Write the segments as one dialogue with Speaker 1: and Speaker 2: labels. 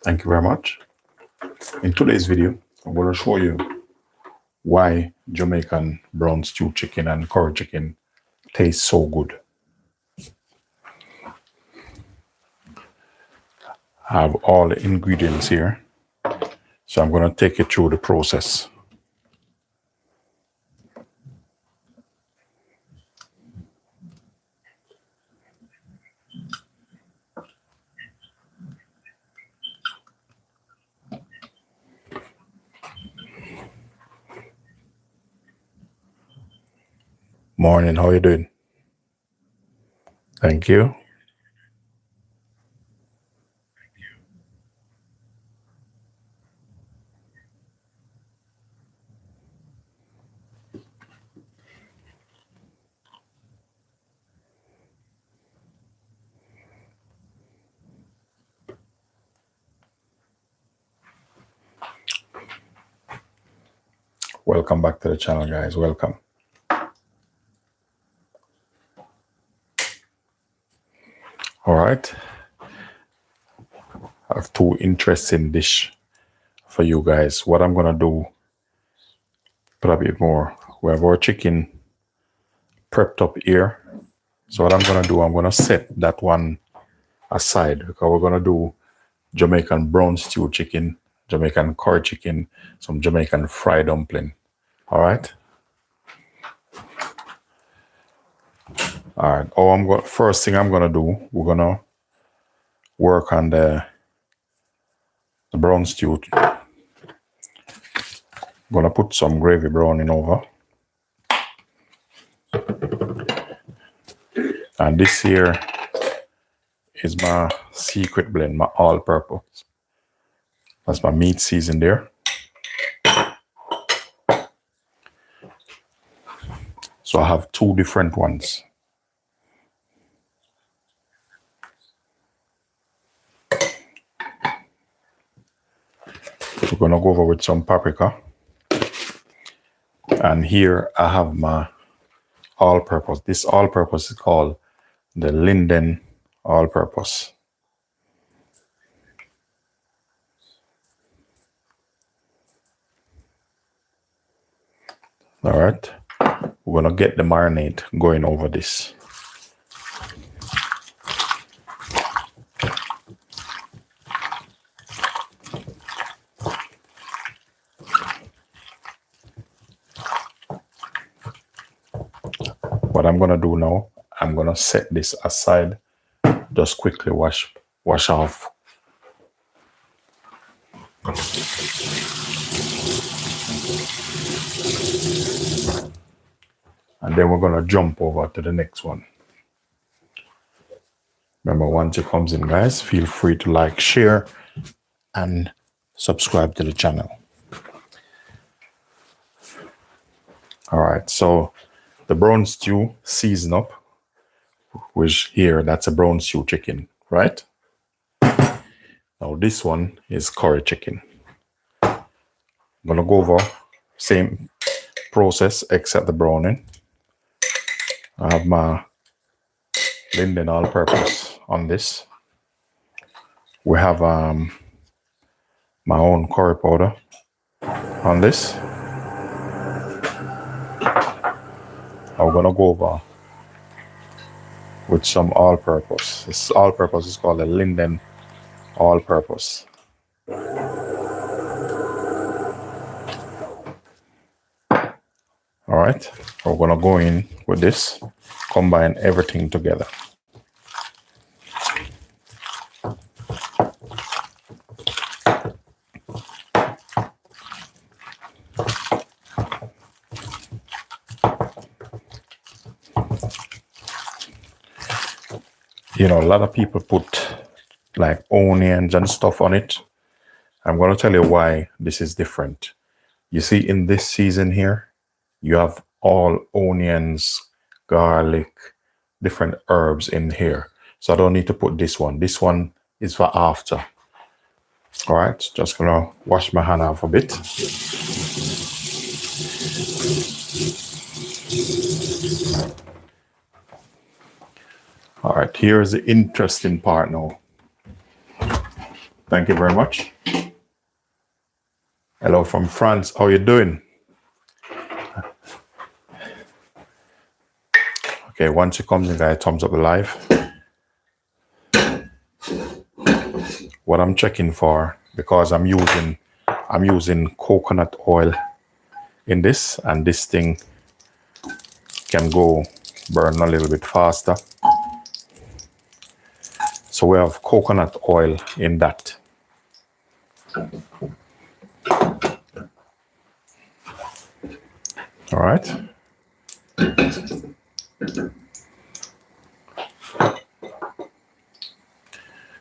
Speaker 1: Thank you very much. In today's video, I'm going to show you why Jamaican brown stew chicken and curry chicken taste so good. I have all the ingredients here, so I'm going to take you through the process. Morning, how you doing? Thank you. Welcome back to the channel, guys. Welcome. All right. I have two interesting dish for you guys. What I'm going to do, put a bit more. We have our chicken prepped up here. So what I'm going to do, I'm going to set that one aside because we're going to do Jamaican brown stew chicken, Jamaican curry chicken, some Jamaican fried dumpling. All right. All right. First thing I'm going to do, we're going to work on the brown stew. I'm going to put some gravy browning over. And this here is my secret blend, my all-purpose. That's my meat season there. So I have two different ones. We're going to go over with some paprika. And here I have my all-purpose. This all-purpose is called the Linden all-purpose. All right. We're going to get the marinade going over this. What I'm going to do now, I'm going to set this aside. Just quickly wash off. And then we're going to jump over to the next one. Remember, once it comes in, guys, feel free to like, share, and subscribe to the channel. All right, so the brown stew season up, which here, that's a brown stew chicken, right? Now this one is curry chicken. I'm gonna go over same process except the browning. I have my Linden all-purpose on this. We have my own curry powder on this. I'm gonna go over with some all-purpose. This all-purpose is called a Linden all-purpose. All right, we're gonna go in with this, combine everything together. You know, a lot of people put like onions and stuff on it. I'm going to tell you why this is different. You see, in this season here, you have all onions, garlic, different herbs in here. So I don't need to put this one. This one is for after. All right, just going to wash my hand off a bit. All right, here's the interesting part now. Thank you very much. Hello from France. How you doing? Okay, once you come in, guys, thumbs up the live. What I'm checking for, because I'm using coconut oil in this, and this thing can go burn a little bit faster. So we have coconut oil in that. All right.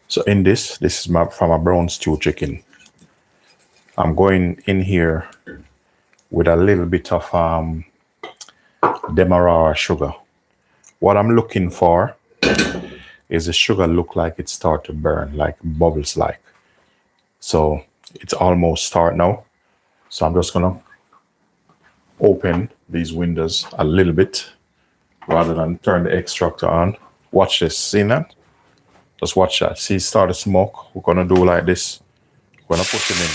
Speaker 1: So in this is from a brown stew chicken. I'm going in here with a little bit of demerara sugar. What I'm looking for is the sugar look like it start to burn, like bubbles like. So it's almost start now. So I'm just gonna open these windows a little bit rather than turn the extractor on. Watch this, see that? Just watch that. See, start to smoke. We're gonna do like this. We're gonna put them in.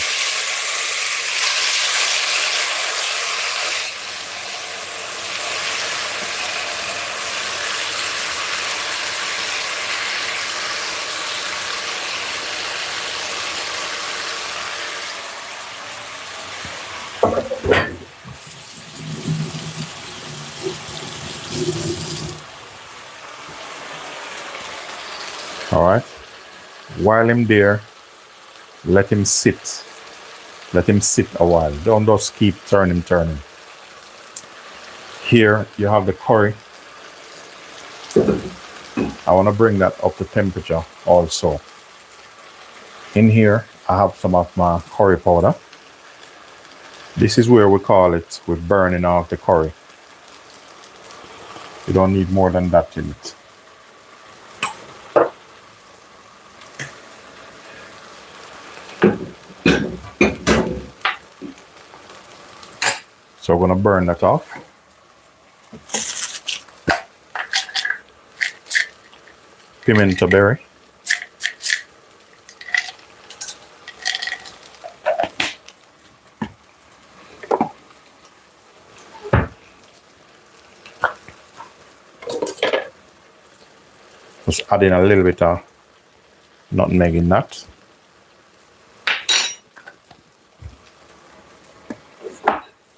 Speaker 1: All right. While I'm there, let him sit. Let him sit a while. Don't just keep turning. Here you have the curry. I want to bring that up to temperature also. In here, I have some of my curry powder. This is where we call it with burning off the curry. You don't need more than that in it. So we're going to burn that off. Pimento berry. Just add in a little bit of nutmeg in that.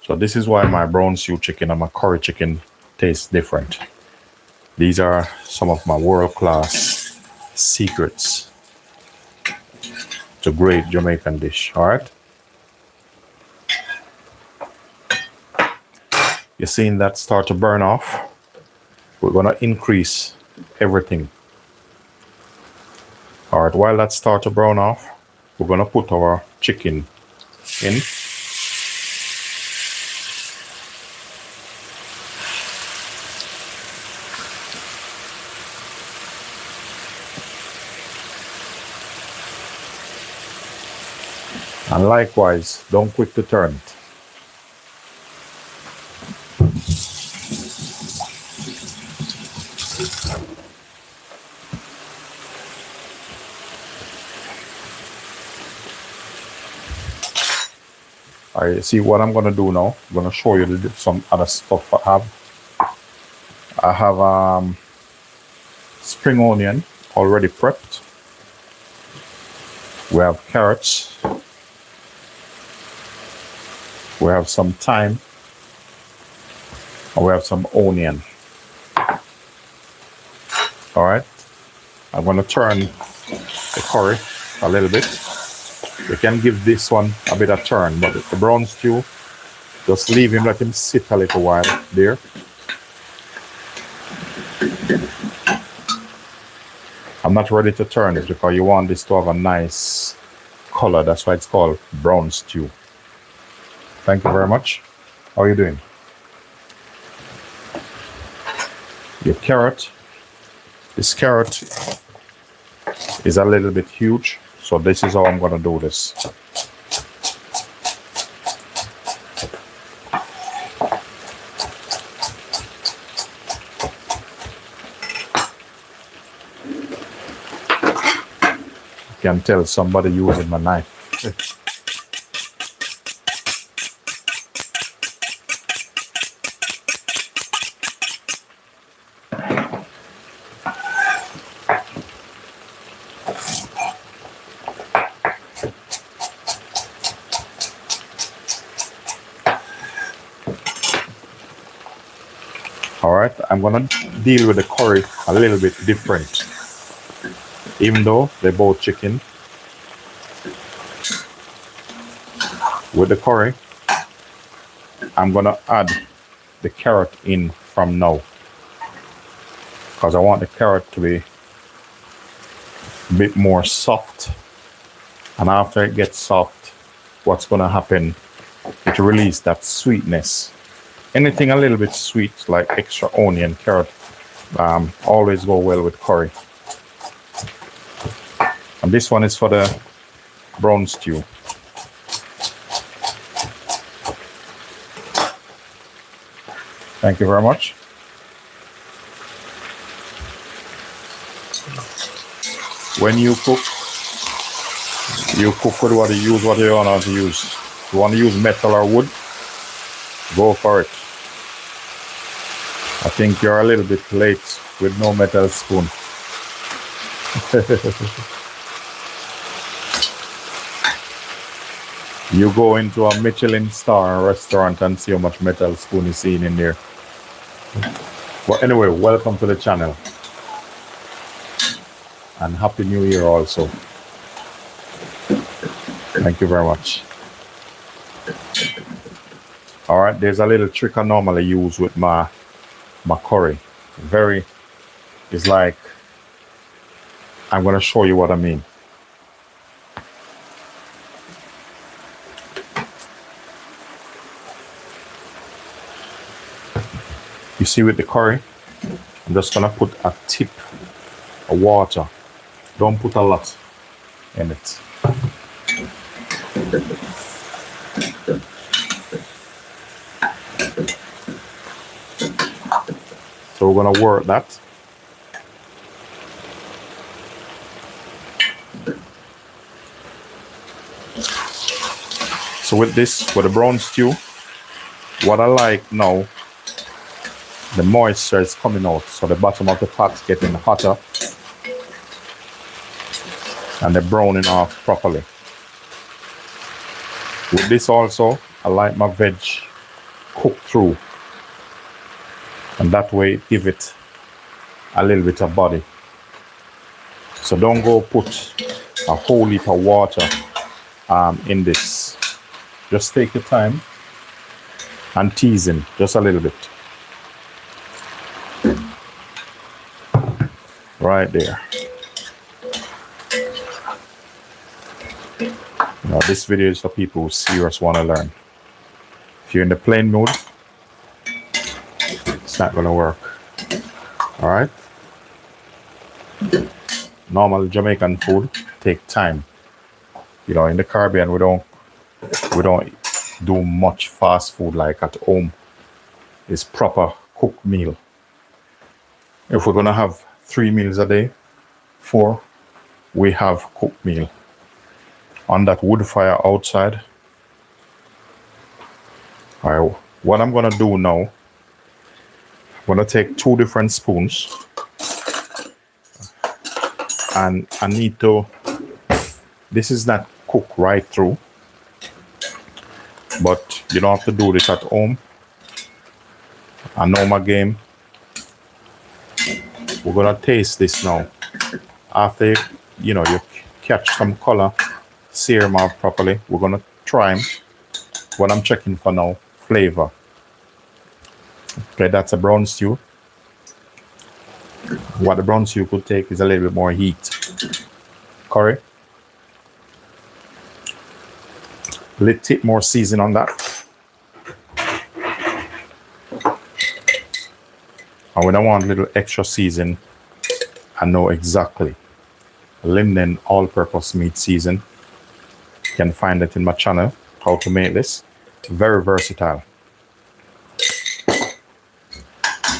Speaker 1: So this is why my brown stew chicken and my curry chicken taste different. These are some of my world-class secrets to great Jamaican dish. All right. You're seeing that start to burn off. We're gonna increase everything. All right. While that starts to brown off, we're gonna put our chicken in. And likewise, don't quick to turn it. All right, see what I'm gonna do now. I'm gonna show you some other stuff I have. I have spring onion already prepped. We have carrots. We have some thyme, and we have some onion. All right, I'm gonna turn the curry a little bit. You can give this one a bit of turn, but the brown stew, just leave him, let him sit a little while there. I'm not ready to turn it because you want this to have a nice color. That's why it's called brown stew. Thank you very much. How are you doing? Your carrot. This carrot is a little bit huge, so this is how I'm going to do this. Can tell somebody using my knife. All right, I'm gonna deal with the curry a little bit different. Even though they're both chicken, with the curry, I'm gonna add the carrot in from now, because I want the carrot to be a bit more soft. And after it gets soft, what's gonna happen, it release that sweetness. Anything a little bit sweet, like extra onion, carrot, always go well with curry. And this one is for the brown stew. Thank you very much. When you cook with what you use, what you want to use. If you want to use metal or wood, go for it. I think you're a little bit late with no metal spoon. You go into a Michelin star restaurant and see how much metal spoon is seen in there. But anyway, welcome to the channel. And Happy New Year also. Thank you very much. Alright, there's a little trick I normally use with my curry. It's like, I'm going to show you what I mean. You see with the curry, I'm just going to put a tip of water. Don't put a lot in it. So we're going to work that. So with this, with the brown stew, what I like now, the moisture is coming out, so the bottom of the pot getting hotter and they're browning off properly. With this also, I like my veg cooked through, and that way give it a little bit of body. So don't go put a whole heap of water in this. Just take your time and teasing just a little bit. Right there. Now this video is for people who serious want to learn. If you're in the plain mood, it's not going to work. All right. Normal Jamaican food take time. You know, in the Caribbean we don't do much fast food like at home. It's proper cooked meal. If we're gonna have 3 meals a day, 4, we have cooked meal on that wood fire outside. All right, what I'm gonna do now, I'm gonna take 2 different spoons, and I need to, this is not cooked right through, but you don't have to do this at home. I know my game. We're gonna taste this now. After you catch some color, sear them out properly. We're gonna try them. What I'm checking for now, flavor. Okay, that's a brown stew. What the brown stew could take is a little bit more heat. Curry. Little bit more season on that. And when I want a little extra season, I know exactly. Linden all-purpose meat season. You can find it in my channel, how to make this. Very versatile.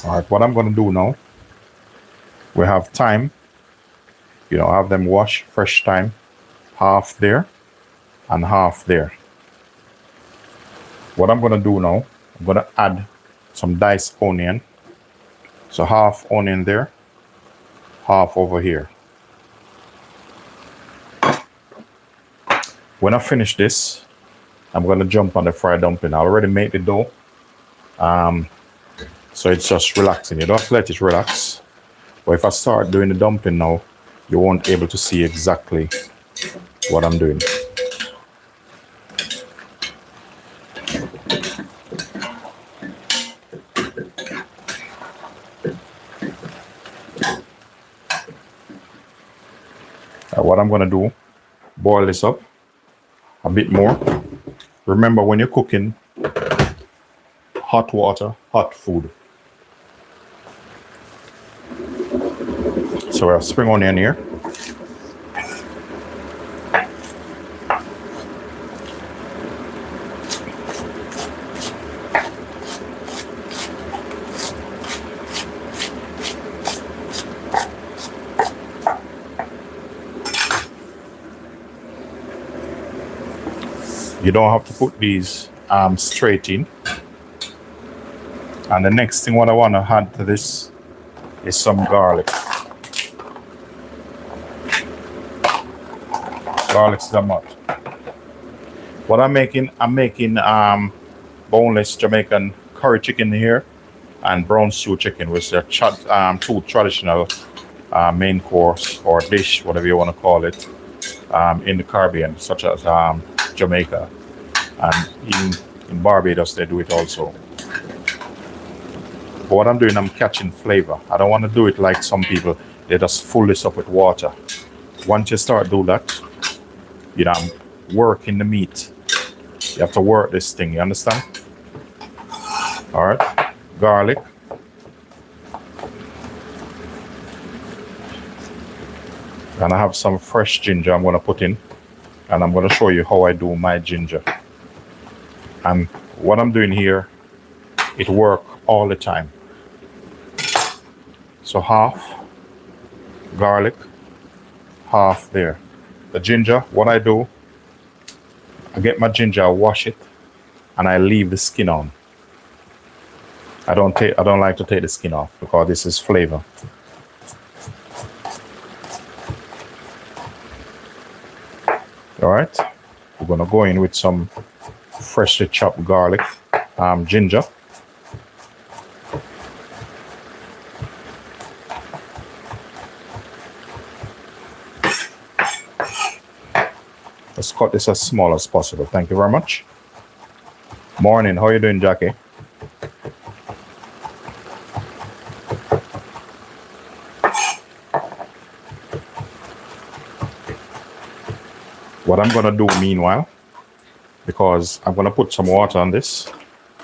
Speaker 1: All right, what I'm going to do now, we have thyme. Have them wash, fresh thyme. half there, and half there. What I'm gonna do now, I'm gonna add some diced onion. So half onion there, half over here. When I finish this, I'm gonna jump on the fried dumpling. I already made the dough. So it's just relaxing. You don't have to let it relax. But if I start doing the dumpling now, you won't be able to see exactly what I'm doing. What I'm gonna do, boil this up a bit more. Remember, when you're cooking, hot water, hot food. So we have spring onion here. You don't have to put these straight in. And the next thing what I want to add to this is some garlic. Garlic's the must. What I'm making boneless Jamaican curry chicken here and brown stew chicken, which are two traditional main course or dish, whatever you want to call it, in the Caribbean, such as Jamaica, and in Barbados they do it also. But what I'm doing, I'm catching flavor. I don't want to do it like some people. They just fill this up with water. Once you start do that, you know, I'm working the meat. You have to work this thing, you understand? All right, garlic. And I have some fresh ginger I'm gonna put in, and I'm gonna show you how I do my ginger. And what I'm doing here, it works all the time. So half garlic, half there. The ginger, what I do, I get my ginger, I wash it, and I leave the skin on. I don't like to take the skin off because this is flavor. All right, we're gonna go in with some freshly chopped garlic, ginger. Let's cut this as small as possible. Thank you very much. Morning, how are you doing, Jackie? What I'm gonna do meanwhile, because I'm gonna put some water on this,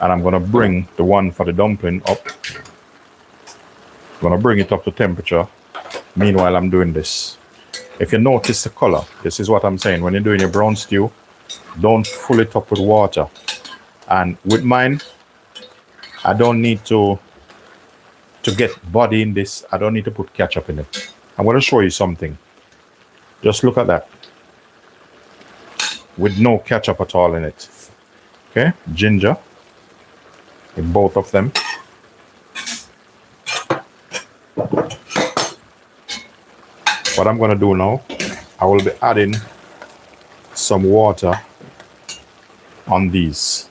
Speaker 1: and I'm gonna bring the one for the dumpling up. I'm gonna bring it up to temperature. Meanwhile, I'm doing this. If you notice the color, this is what I'm saying. When you're doing your brown stew, don't fill it up with water. And with mine, I don't need to get body in this. I don't need to put ketchup in it. I'm gonna show you something. Just look at that. With no ketchup at all in it. Okay, ginger, with both of them. What I'm gonna do now, I will be adding some water on these.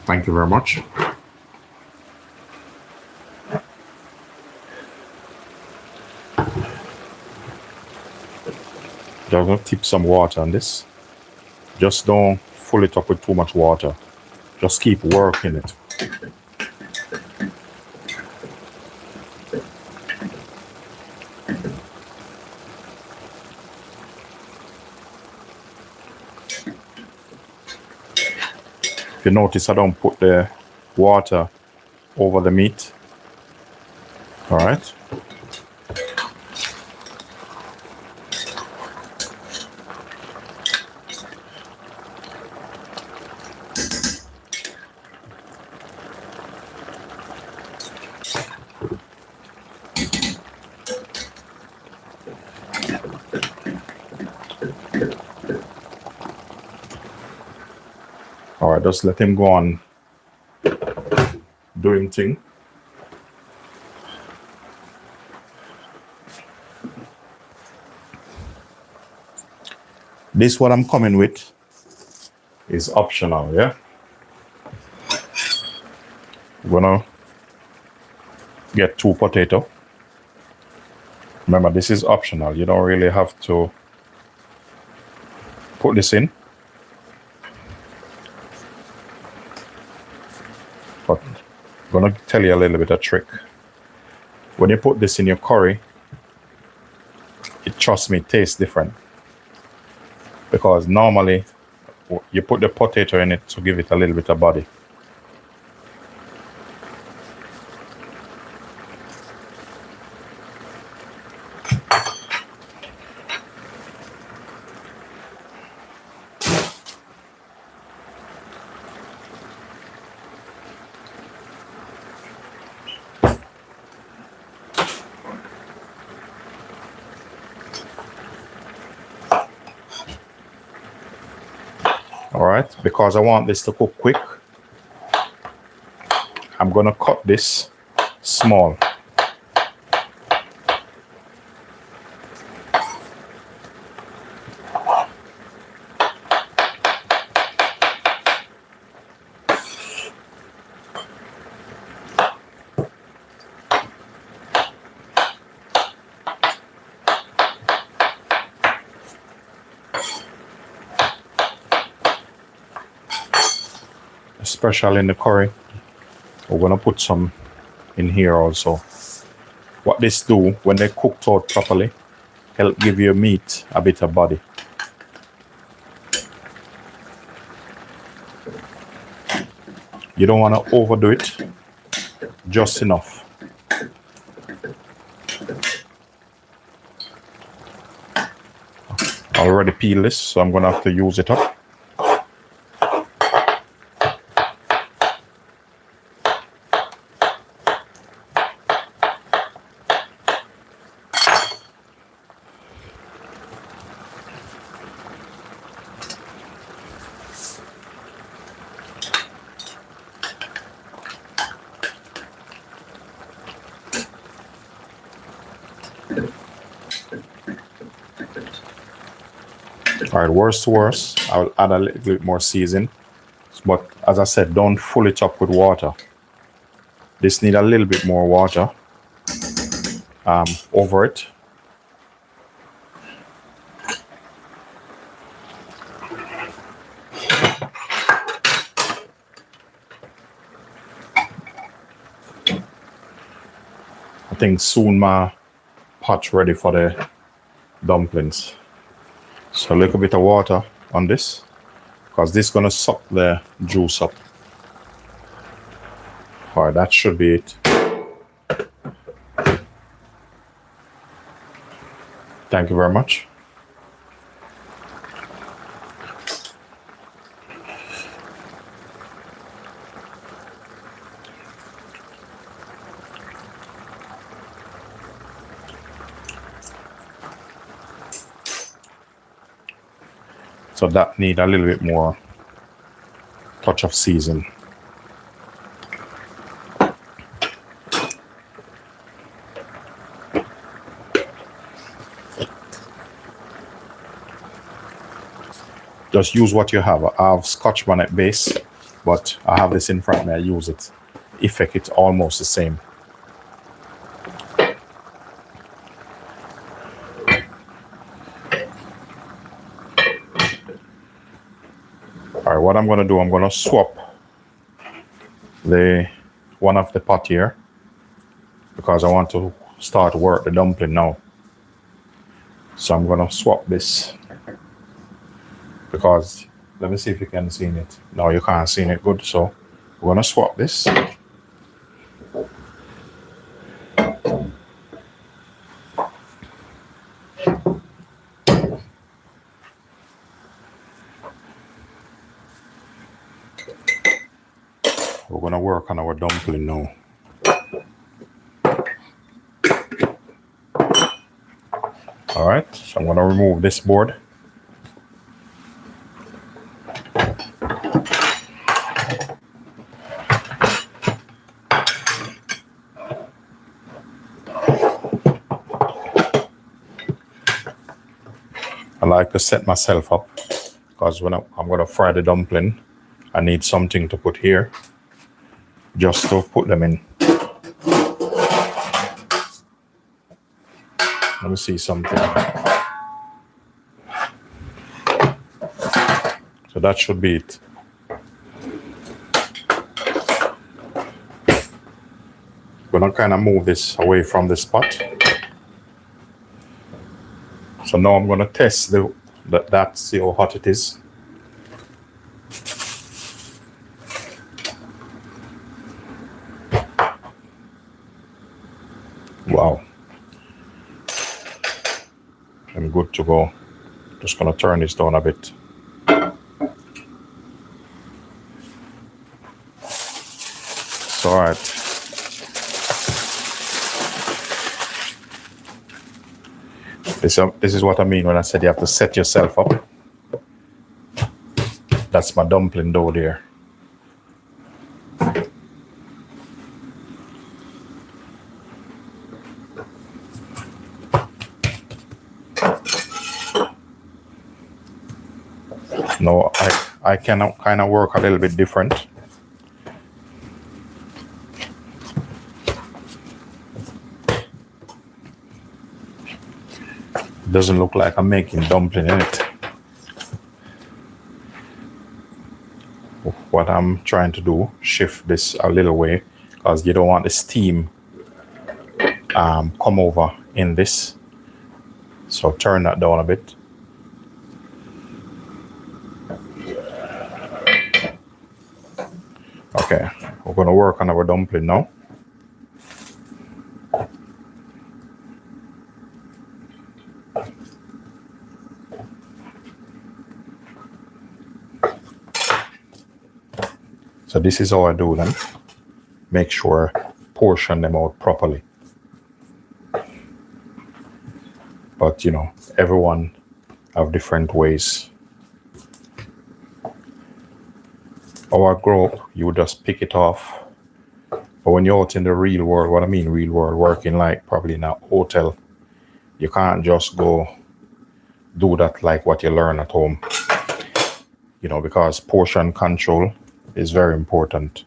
Speaker 1: Thank you very much. Just gonna tip some water on this. Just don't fill it up with too much water. Just keep working it. If you notice, I don't put the water over the meat. All right. right, just let him go on doing thing. This what I'm coming with is optional, yeah? I'm gonna get 2 potatoes. Remember, this is optional. You don't really have to put this in. But I'm gonna tell you a little bit of trick. When you put this in your curry, trust me, it tastes different. Because normally you put the potato in it to give it a little bit of body. All right, because I want this to cook quick, I'm gonna cut this small. Especially in the curry. We're gonna put some in here also. What this do, when they cooked out properly, help give your meat a bit of body. You don't want to overdo it, just enough. I already peeled this, so I'm gonna have to use it up. All right, worst to worst, I'll add a little bit more seasoning. But as I said, don't fill it up with water. This need a little bit more water over it. I think soon my pot ready for the dumplings. So a little bit of water on this, because this is gonna suck the juice up. All right, that should be it. Thank you very much. So that need a little bit more touch of season. Just use what you have. I have Scotch bonnet base, but I have this in front of me. I use it. Effect it's almost the same. All right, what I'm gonna do, I'm gonna swap the one of the pot here, because I want to start work the dumpling now. So I'm gonna swap this, because let me see if you can see it. No, you can't see it good, so we're gonna swap this. We're gonna work on our dumpling now. All right, so I'm gonna remove this board. like to set myself up because when I'm going to fry the dumpling, I need something to put here just to put them in. Let me see something. So that should be it. I'm gonna kind of move this away from the spot. So now I'm gonna test that, see how hot it is. Wow. I'm good to go. Just gonna turn this down a bit. So, all right. This is what I mean when I said you have to set yourself up. That's my dumpling dough there. No, I can kind of work a little bit different. It doesn't look like I'm making dumpling in it. What I'm trying to do, shift this a little way because you don't want the steam come over in this. So turn that down a bit. Okay, we're going to work on our dumpling now. So this is how I do them. Make sure portion them out properly. But you know, everyone have different ways. Our grow up, you just pick it off. But when you're out in the real world, what I mean real world, working like probably in a hotel, you can't just go do that like what you learn at home. You know, because portion control is very important.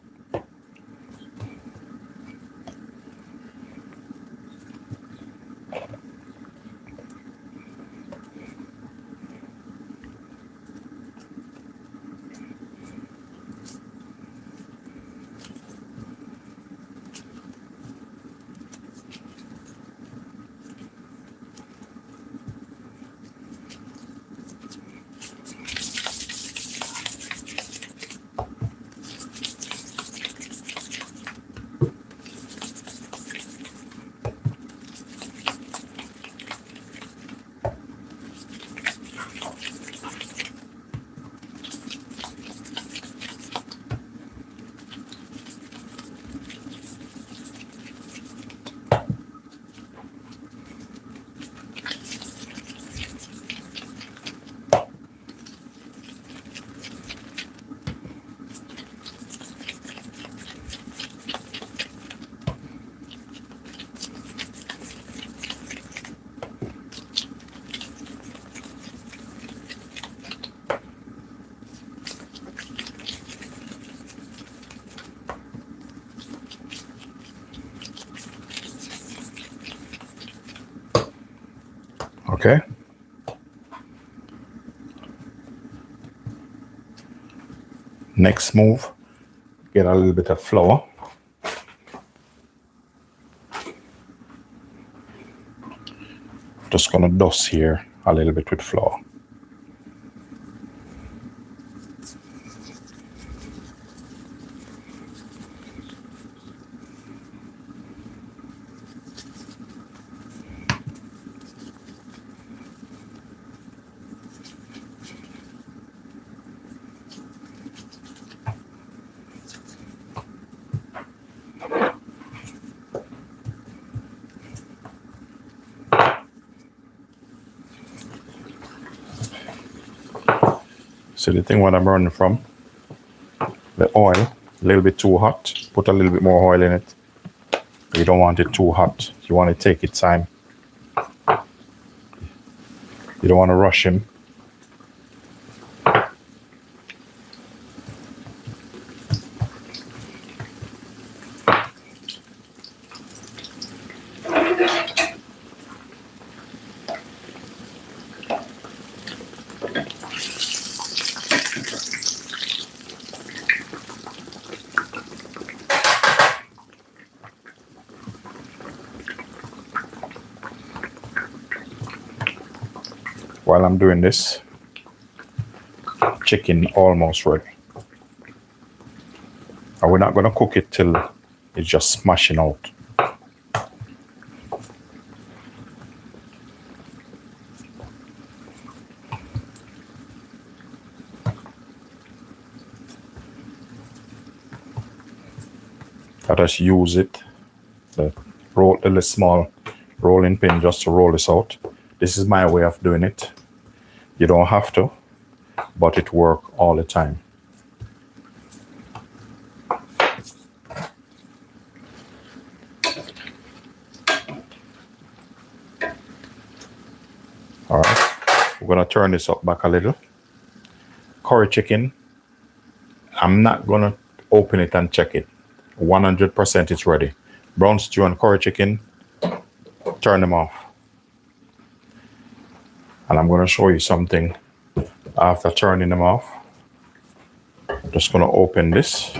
Speaker 1: Okay. Next move, get a little bit of flour. Just gonna dust here a little bit with flour. So the thing what I'm running from, the oil, a little bit too hot. Put a little bit more oil in it. You don't want it too hot. You want to take its time. You don't want to rush him While I'm doing this, chicken almost ready. And we're not going to cook it till it's just smashing out. I just use it, the small rolling pin, just to roll this out. This is my way of doing it. You don't have to, but it works all the time. All right, we're gonna turn this up back a little. Curry chicken, I'm not gonna open it and check it. 100% it's ready. Brown stew and curry chicken, turn them off. And I'm gonna show you something after turning them off. Just gonna open this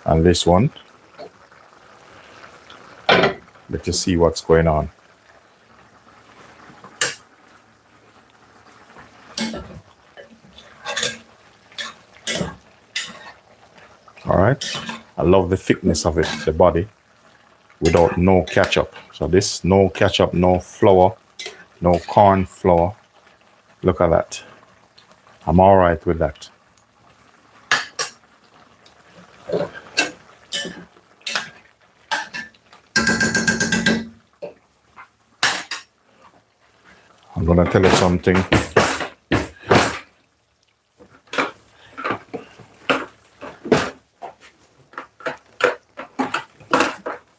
Speaker 1: and this one. Let you see what's going on. All right, I love the thickness of it, the body, without no ketchup. So this, no ketchup, no flour, no corn flour. Look at that. I'm all right with that. I'm gonna tell you something.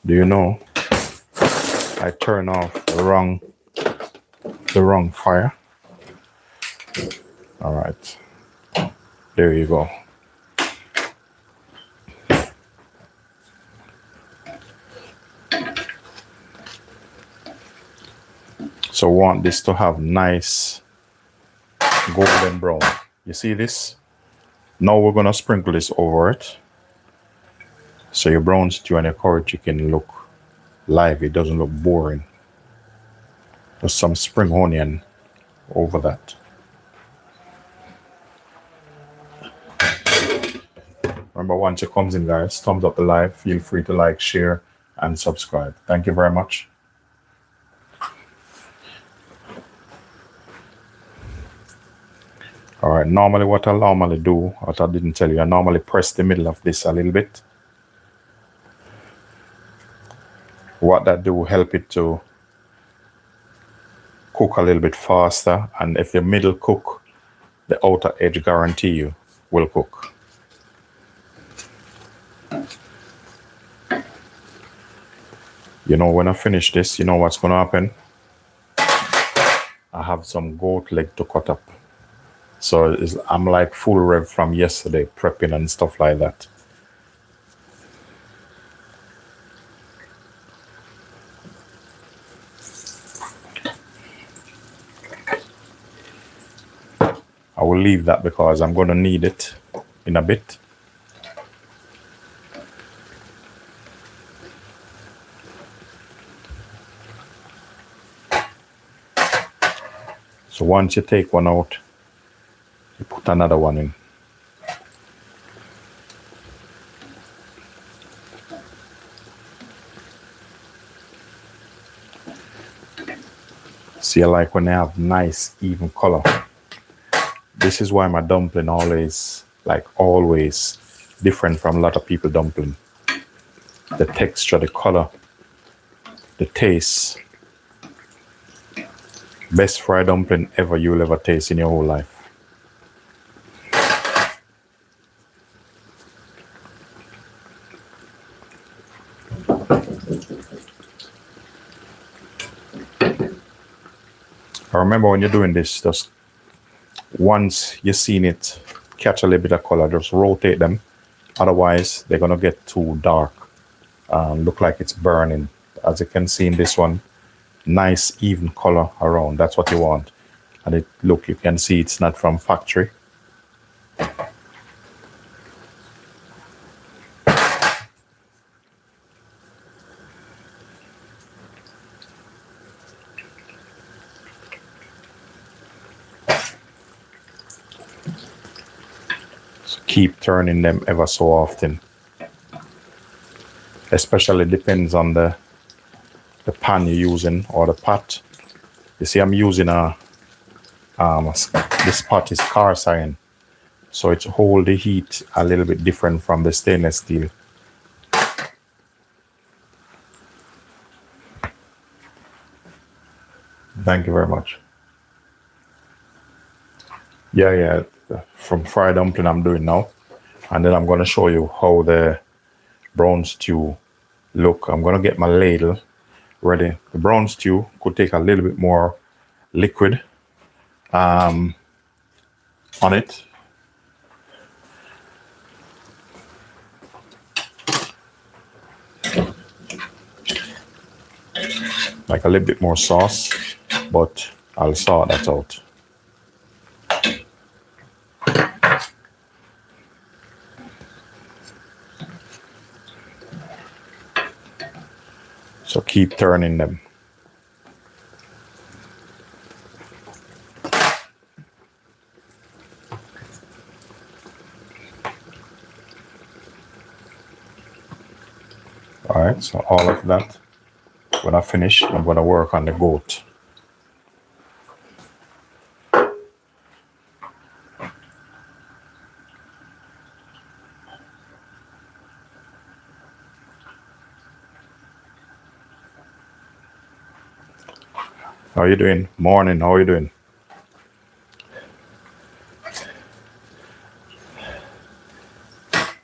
Speaker 1: Do you know I turn off the wrong fire? All right, there you go. So want this to have nice golden brown. You see this? Now we're gonna sprinkle this over it. So your brown stew and your curry chicken look lively, it doesn't look boring. Just some spring onion over that. Remember, once it comes in, guys, thumbs up the live. Feel free to like, share, and subscribe. Thank you very much. All right, normally what I normally do, what I didn't tell you, I normally press the middle of this a little bit. What that do, help it to cook a little bit faster, and if the middle cook, the outer edge, guarantee you, will cook. You know, when I finish this, you know what's going to happen? I have some goat leg to cut up. So I'm like full rev from yesterday, prepping and stuff like that. I will leave that because I'm going to need it in a bit. So once you take one out, you put another one in. See, I like when they have nice, even color. This is why my dumpling always different from a lot of people dumpling. The texture, the color, the taste. Best fried dumpling ever you'll ever taste in your whole life. I remember when you're doing this, just once you've seen it catch a little bit of color, just rotate them. Otherwise, they're going to get too dark. look like it's burning. As you can see in this one, nice even color around. That's what you want. And it look, you can see it's not from factory. So keep turning them ever so often. Especially depends on the pan you're using or the pot. You see, I'm using this pot is cast iron, so it hold the heat a little bit different from the stainless steel. Thank you very much. Yeah. From fried dumpling I'm doing now, and then I'm gonna show you how the brown stew look. I'm gonna get my ladle ready. The brown stew could take a little bit more liquid on it. Like a little bit more sauce, but I'll sort that out. So keep turning them. All right, so all of that. When I finish, I'm gonna work on the goat. How you doing? Morning, how you doing?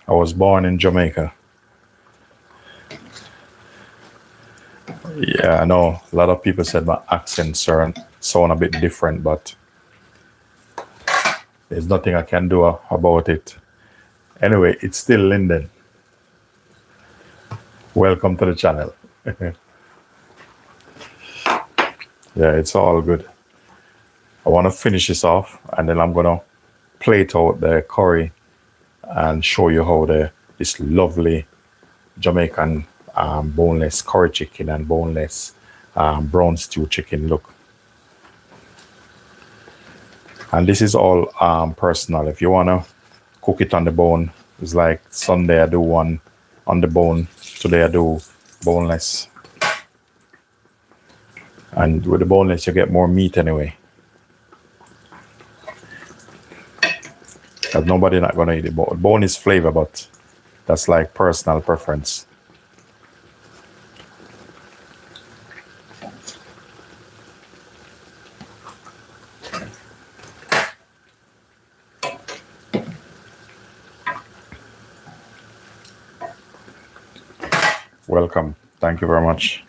Speaker 1: I was born in Jamaica. Yeah, I know a lot of people said my accent sound a bit different, but there's nothing I can do about it. Anyway, it's still Linden. Welcome to the channel. Yeah, it's all good. I want to finish this off, and then I'm gonna plate out the curry and show you how this lovely Jamaican boneless curry chicken and boneless brown stew chicken look. And this is all personal. If you wanna cook it on the bone, it's like Sunday I do one on the bone. Today I do boneless. And with the boneless, you get more meat anyway. Because nobody not gonna eat the bone. Bone is flavor, but that's like personal preference. Welcome. Thank you very much.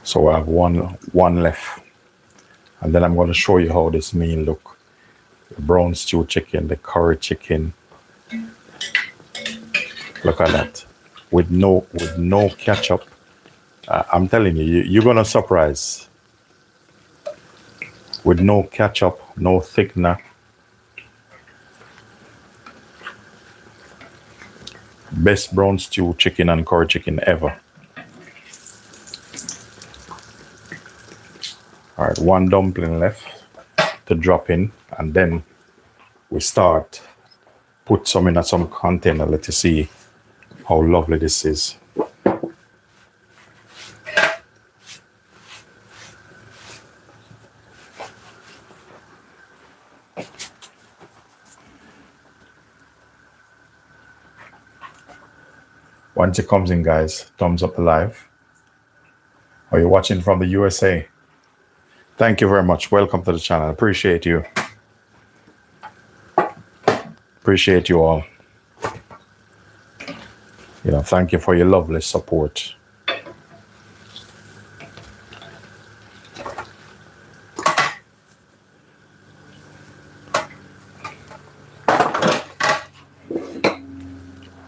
Speaker 1: So I have one left. And then I'm going to show you how this meal look. The brown stew chicken, the curry chicken. Look at that. With no ketchup. I'm telling you, you're going to surprise. With no ketchup, no thickener. Best brown stew chicken and curry chicken ever. All right, one dumpling left to drop in, and then we start put some in some container. Let you see how lovely this is. Once it comes in, guys, thumbs up the live. Are you watching from the USA? Thank you very much. Welcome to the channel. Appreciate you. Appreciate you all. Thank you for your lovely support.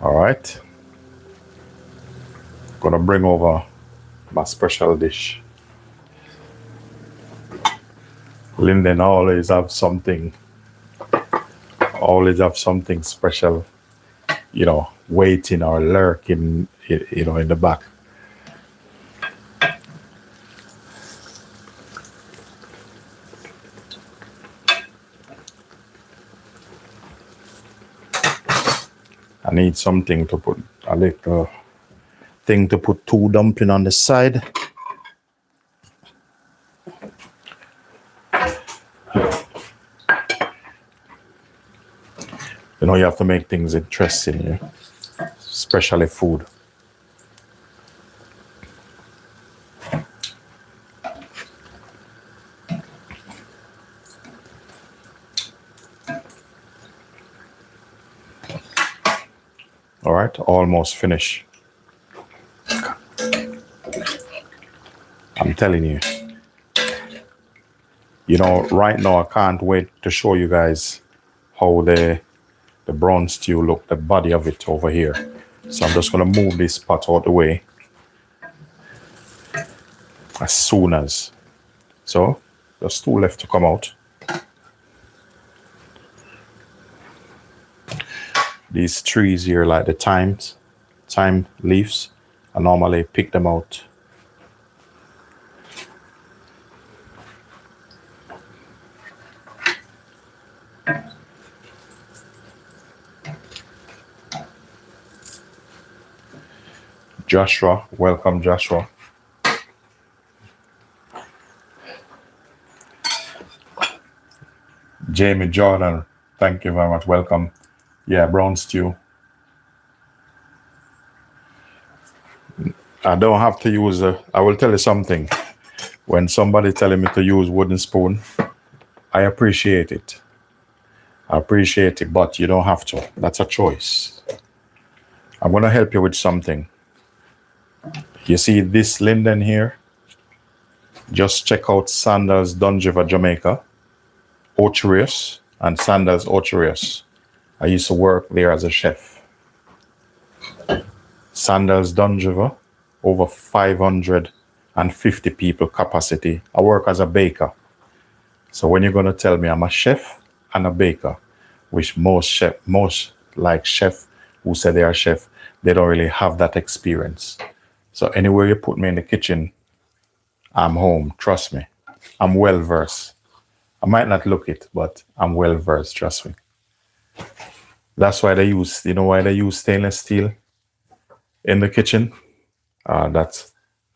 Speaker 1: All right. Gonna bring over my special dish. Linden always have something special, waiting or lurking, in the back. I need something to put, a little thing to put 2 dumplings on the side. You have to make things interesting, especially food. All right, almost finished. I'm telling you. Right now I can't wait to show you guys how the brown stew look, the body of it over here. So I'm just gonna move this pot out the way as soon as. So there's 2 left to come out. These trees here, like the thyme leaves, I normally pick them out. Joshua, welcome Joshua. Jamie Jordan, thank you very much, welcome. Yeah, brown stew. I don't have to use I will tell you something. When somebody telling me to use wooden spoon, I appreciate it. But you don't have to. That's a choice. I'm going to help you with something. You see this Linden here? Just check out Sandals Dungiva, Jamaica, Ocherius, and Sandals Ocherius. I used to work there as a chef. Sandals Dungiva, over 550 people capacity. I work as a baker. So when you're going to tell me I'm a chef and a baker, which most chef who say they are chef, they don't really have that experience. So anywhere you put me in the kitchen, I'm home. Trust me. I'm well versed. I might not look it, but I'm well versed. Trust me. That's why they use stainless steel in the kitchen. I'll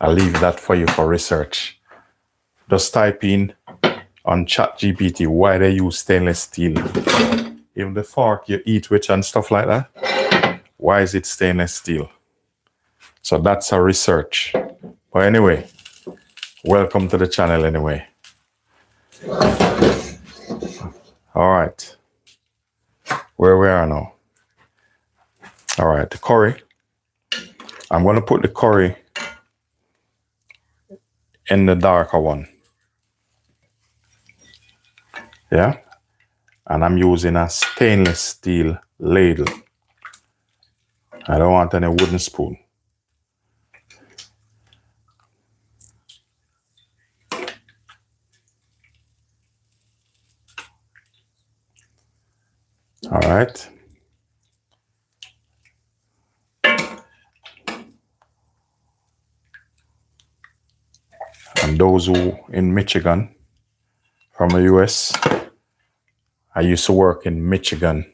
Speaker 1: leave that for you for research. Just type in on ChatGPT why they use stainless steel. Even the fork you eat with and stuff like that. Why is it stainless steel? So that's a research. But anyway, welcome to the channel anyway. All right. Where we are now. All right, the curry. I'm going to put the curry in the darker one. Yeah. And I'm using a stainless steel ladle. I don't want any wooden spoon. All right. And those who in Michigan, from the US, I used to work in Michigan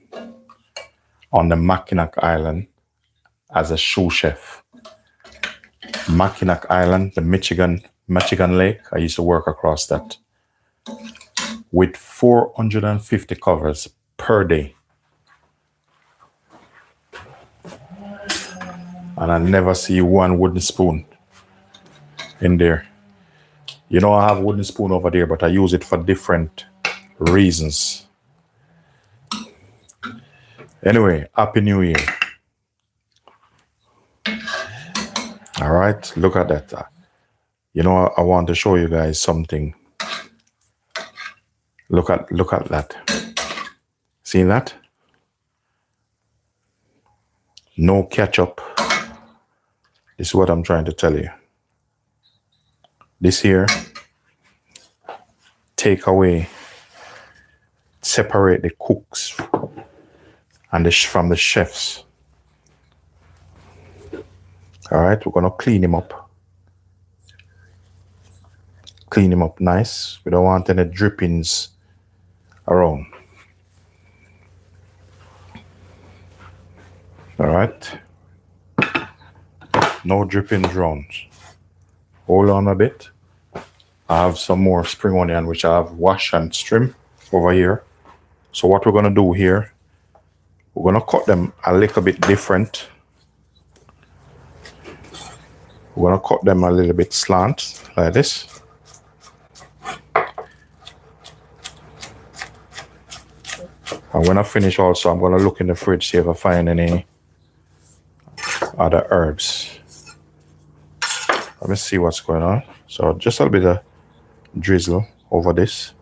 Speaker 1: on the Mackinac Island as a sous chef. Mackinac Island, the Michigan Lake, I used to work across that with 450 covers per day. And I never see one wooden spoon. in there. You know, I have a wooden spoon over there, but I use it for different reasons. Anyway, Happy New Year. All right, look at that. You know, I want to show you guys something. Look at that. See that? No ketchup. This is what I'm trying to tell you. This here, take away, separate the cooks and from the chefs. All right, we're gonna clean him up. Clean him up nice. We don't want any drippings around. All right. No drippings around. Hold on a bit. I have some more spring onion which I have washed and trimmed over here. So what we're gonna do here, we're gonna cut them a little bit different. We're gonna cut them a little bit slant like this. And when I finish also, I'm gonna look in the fridge, see if I find any other herbs. Let me see what's going on. So just a little bit of drizzle over this.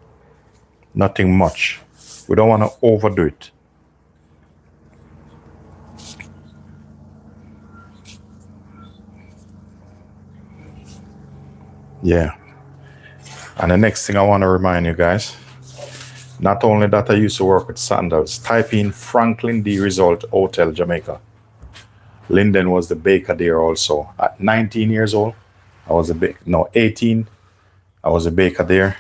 Speaker 1: Nothing much. We don't want to overdo it. Yeah. And the next thing I want to remind you guys, not only that I used to work with Sandals, type in Franklin D. Result Hotel, Jamaica. Linden was the baker there also. At 19 years old, I was 18, I was a baker there.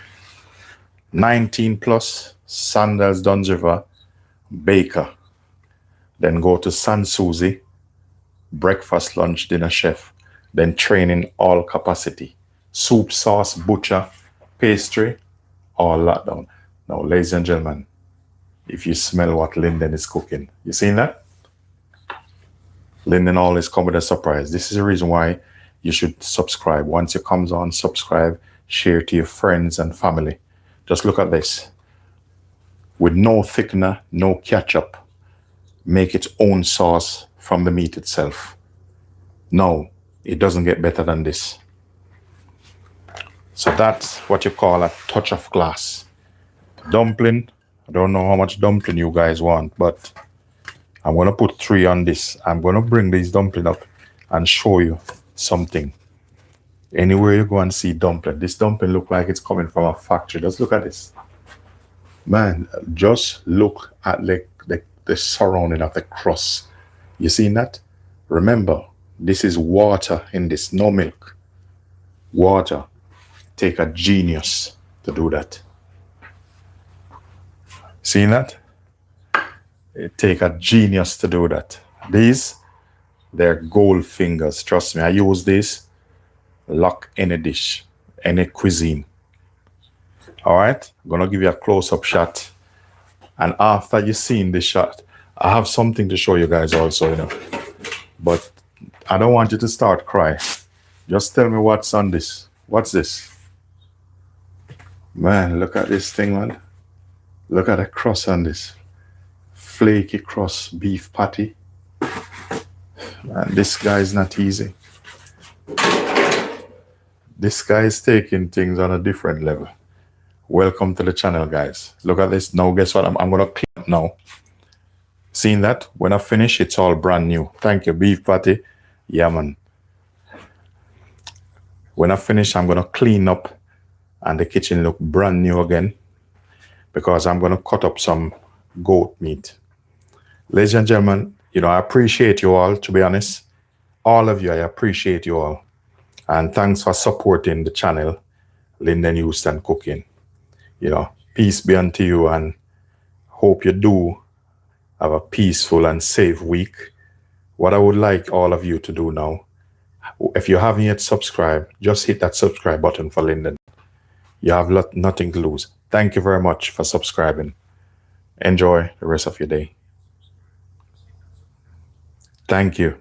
Speaker 1: 19 plus, Sandals, Duns River, baker. Then go to San Susie, breakfast, lunch, dinner chef. Then training all capacity. Soup, sauce, butcher, pastry, all that down. Now, ladies and gentlemen, if you smell what Linden is cooking, you seen that? Linden always come with a surprise. This is the reason why you should subscribe. Once it comes on, subscribe, share to your friends and family. Just look at this. With no thickener, no ketchup, make its own sauce from the meat itself. No, it doesn't get better than this. So that's what you call a touch of class. Dumpling. I don't know how much dumpling you guys want, but I'm going to put 3 on this. I'm going to bring these dumpling up and show you something. Anywhere you go and see dumpling, this dumpling look like it's coming from a factory. Just look at this. Man, just look at the surrounding of the crust. You seen that? Remember, this is water in this, no milk. Water. Take a genius to do that. Seen that? It take a genius to do that. These, they're gold fingers. Trust me, I use this, lock any dish, any cuisine. All right, I'm gonna give you a close-up shot. And after you've seen this shot, I have something to show you guys also, you know. But I don't want you to start crying. Just tell me what's on this. What's this? Man, look at this thing, man. Look at the crust on this. Flaky crust beef patty. Man, this guy is not easy. This guy is taking things on a different level. Welcome to the channel, guys. Look at this. Now, guess what? I'm going to clean up now. Seen that? When I finish, it's all brand new. Thank you, beef patty. Yeah, man. When I finish, I'm going to clean up and the kitchen look brand new again because I'm going to cut up some goat meat. Ladies and gentlemen, you know, I appreciate you all, to be honest. All of you, I appreciate you all. And thanks for supporting the channel, Linden Houston Cooking. You know, peace be unto you and hope you do have a peaceful and safe week. What I would like all of you to do now, if you haven't yet subscribed, just hit that subscribe button for Linden. You have nothing to lose. Thank you very much for subscribing. Enjoy the rest of your day. Thank you.